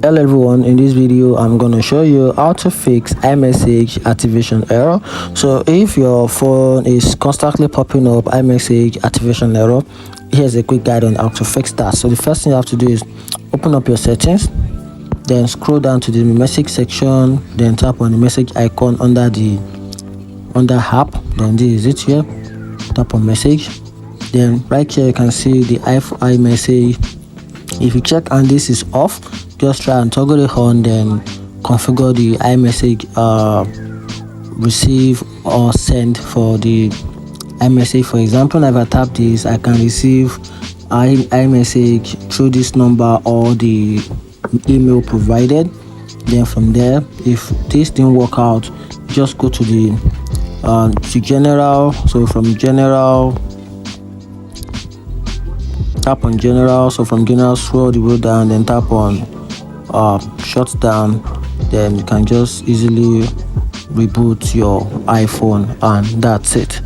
Hello everyone, in this video I'm going to show you how to fix iMessage activation error. So if your phone is constantly popping up iMessage activation error, here's a quick guide on how to fix that. So the first thing you have to do is open up your settings, then scroll down to the message section, then tap on the message icon under app, then this is it here. Tap on message, then right here you can see the iMessage. If you check and this is off, just try and toggle it on, then configure the iMessage receive or send for the iMessage. For example, if I tap this, I can receive iMessage through this number or the email provided. Then from there, if this didn't work out, just go to the to general. So from general, tap on general. So from general, scroll the way down, then tap on shut down. Then you can just easily reboot your iPhone, and that's it.